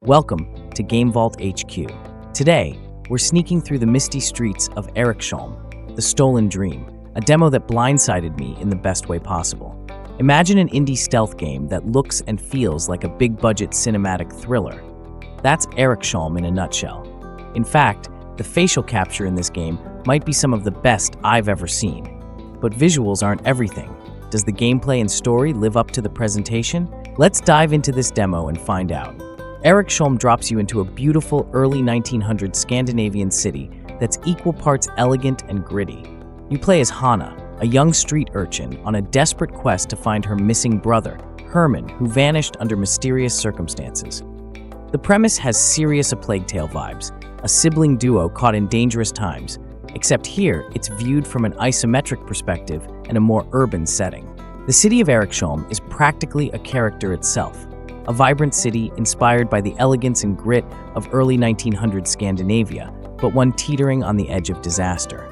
Welcome to GameVault HQ. Today, we're sneaking through the misty streets of Eriksholm, the stolen dream, a demo that blindsided me in the best way possible. Imagine an indie stealth game that looks and feels like a big-budget cinematic thriller. That's Eriksholm in a nutshell. In fact, the facial capture in this game might be some of the best I've ever seen. But visuals aren't everything. Does the gameplay and story live up to the presentation? Let's dive into this demo and find out. Eriksholm drops you into a beautiful early 1900s Scandinavian city that's equal parts elegant and gritty. You play as Hanna, a young street urchin on a desperate quest to find her missing brother, Herman, who vanished under mysterious circumstances. The premise has serious A Plague Tale vibes, a sibling duo caught in dangerous times, except here it's viewed from an isometric perspective and a more urban setting. The city of Eriksholm is practically a character itself, a vibrant city inspired by the elegance and grit of early 1900s Scandinavia, but one teetering on the edge of disaster.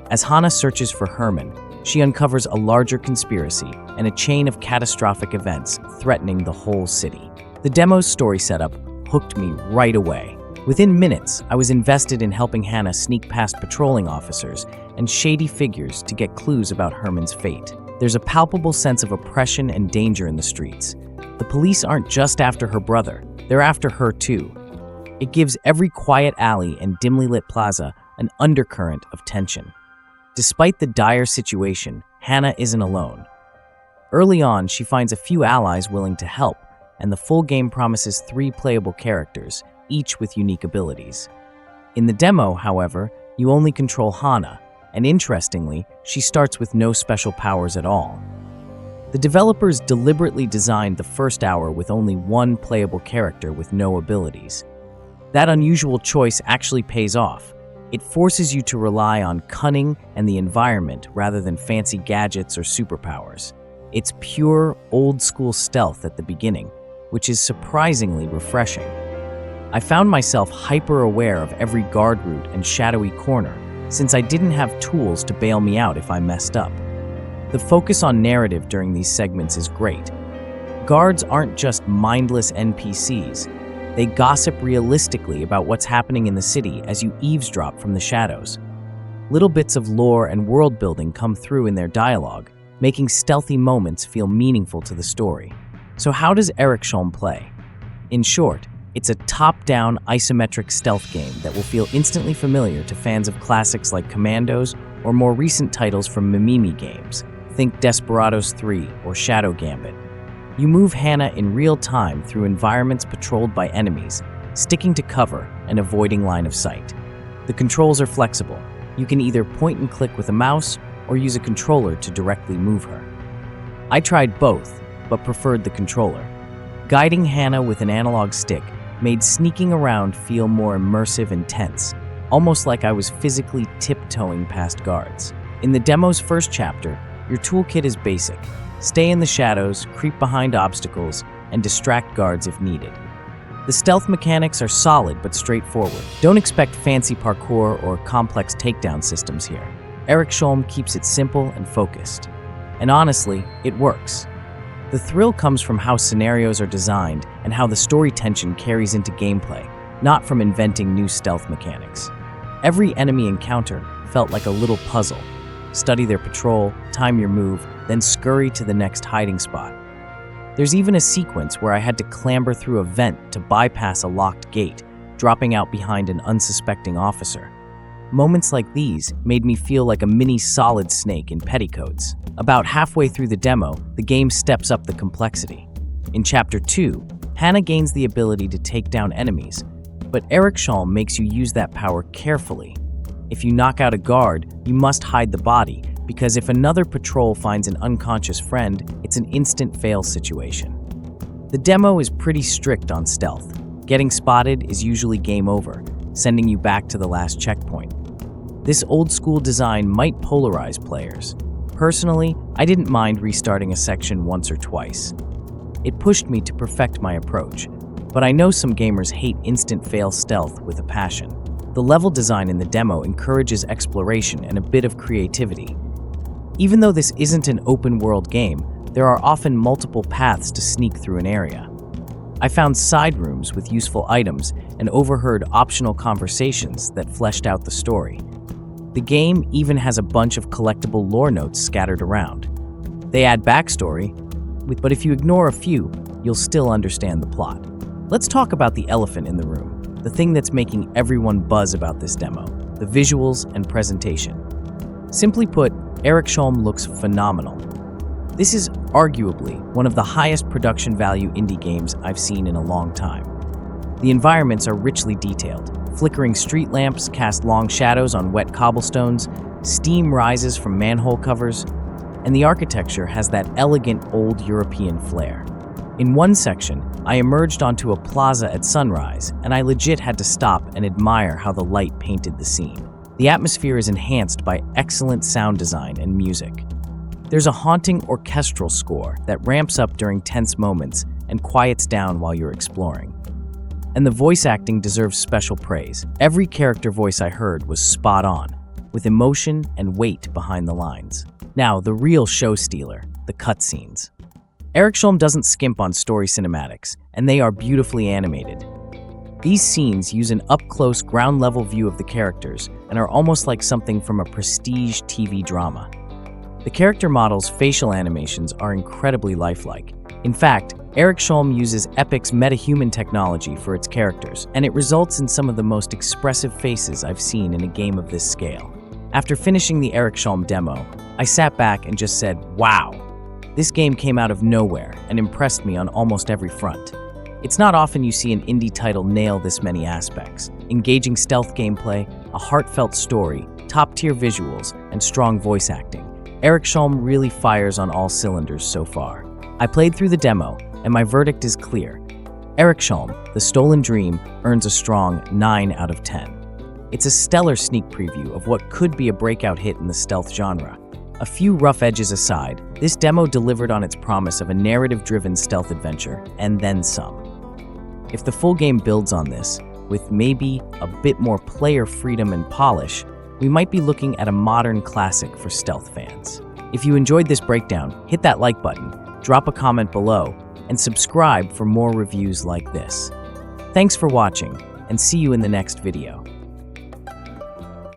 As Hanna searches for Herman, she uncovers a larger conspiracy and a chain of catastrophic events threatening the whole city. The demo's story setup hooked me right away. Within minutes, I was invested in helping Hanna sneak past patrolling officers and shady figures to get clues about Herman's fate. There's a palpable sense of oppression and danger in the streets. The police aren't just after her brother, they're after her too. It gives every quiet alley and dimly lit plaza an undercurrent of tension. Despite the dire situation, Hanna isn't alone. Early on, she finds a few allies willing to help, and the full game promises 3 playable characters, each with unique abilities. In the demo, however, you only control Hanna, and interestingly, she starts with no special powers at all. The developers deliberately designed the first hour with only 1 playable character with no abilities. That unusual choice actually pays off. It forces you to rely on cunning and the environment rather than fancy gadgets or superpowers. It's pure, old-school stealth at the beginning, which is surprisingly refreshing. I found myself hyper-aware of every guard route and shadowy corner, since I didn't have tools to bail me out if I messed up. The focus on narrative during these segments is great. Guards aren't just mindless NPCs. They gossip realistically about what's happening in the city as you eavesdrop from the shadows. Little bits of lore and world building come through in their dialogue, making stealthy moments feel meaningful to the story. So how does Eriksholm play? In short, it's a top-down isometric stealth game that will feel instantly familiar to fans of classics like Commandos or more recent titles from Mimimi games. Think Desperados 3 or Shadow Gambit. You move Hanna in real time through environments patrolled by enemies, sticking to cover and avoiding line of sight. The controls are flexible. You can either point and click with a mouse or use a controller to directly move her. I tried both, but preferred the controller. Guiding Hanna with an analog stick made sneaking around feel more immersive and tense, almost like I was physically tiptoeing past guards. In the demo's first chapter, your toolkit is basic. Stay in the shadows, creep behind obstacles, and distract guards if needed. The stealth mechanics are solid but straightforward. Don't expect fancy parkour or complex takedown systems here. Eriksholm keeps it simple and focused. And honestly, it works. The thrill comes from how scenarios are designed and how the story tension carries into gameplay, not from inventing new stealth mechanics. Every enemy encounter felt like a little puzzle. Study their patrol, time your move, then scurry to the next hiding spot. There's even a sequence where I had to clamber through a vent to bypass a locked gate, dropping out behind an unsuspecting officer. Moments like these made me feel like a mini Solid Snake in petticoats. About halfway through the demo, the game steps up the complexity. In Chapter 2, Hanna gains the ability to take down enemies, but Eriksholm makes you use that power carefully. If you knock out a guard, you must hide the body, because if another patrol finds an unconscious friend, it's an instant fail situation. The demo is pretty strict on stealth. Getting spotted is usually game over, sending you back to the last checkpoint. This old-school design might polarize players. Personally, I didn't mind restarting a section once or twice. It pushed me to perfect my approach, but I know some gamers hate instant fail stealth with a passion. The level design in the demo encourages exploration and a bit of creativity. Even though this isn't an open-world game, there are often multiple paths to sneak through an area. I found side rooms with useful items and overheard optional conversations that fleshed out the story. The game even has a bunch of collectible lore notes scattered around. They add backstory, but if you ignore a few, you'll still understand the plot. Let's talk about the elephant in the room, the thing that's making everyone buzz about this demo, the visuals and presentation. Simply put, Eriksholm looks phenomenal. This is arguably one of the highest production value indie games I've seen in a long time. The environments are richly detailed. Flickering street lamps cast long shadows on wet cobblestones, steam rises from manhole covers, and the architecture has that elegant old European flair. In one section, I emerged onto a plaza at sunrise, and I legit had to stop and admire how the light painted the scene. The atmosphere is enhanced by excellent sound design and music. There's a haunting orchestral score that ramps up during tense moments and quiets down while you're exploring. And the voice acting deserves special praise. Every character voice I heard was spot on, with emotion and weight behind the lines. Now, the real show stealer, the cutscenes. Eriksholm doesn't skimp on story cinematics, and they are beautifully animated. These scenes use an up-close, ground-level view of the characters and are almost like something from a prestige TV drama. The character models' facial animations are incredibly lifelike. In fact, Eriksholm uses Epic's MetaHuman technology for its characters, and it results in some of the most expressive faces I've seen in a game of this scale. After finishing the Eriksholm demo, I sat back and just said, wow! This game came out of nowhere and impressed me on almost every front. It's not often you see an indie title nail this many aspects: engaging stealth gameplay, a heartfelt story, top-tier visuals, and strong voice acting. Eriksholm really fires on all cylinders so far. I played through the demo, and my verdict is clear. Eriksholm, The Stolen Dream, earns a strong 9 out of 10. It's a stellar sneak preview of what could be a breakout hit in the stealth genre. A few rough edges aside, this demo delivered on its promise of a narrative-driven stealth adventure, and then some. If the full game builds on this, with maybe a bit more player freedom and polish, we might be looking at a modern classic for stealth fans. If you enjoyed this breakdown, hit that like button, drop a comment below, and subscribe for more reviews like this. Thanks for watching, and see you in the next video.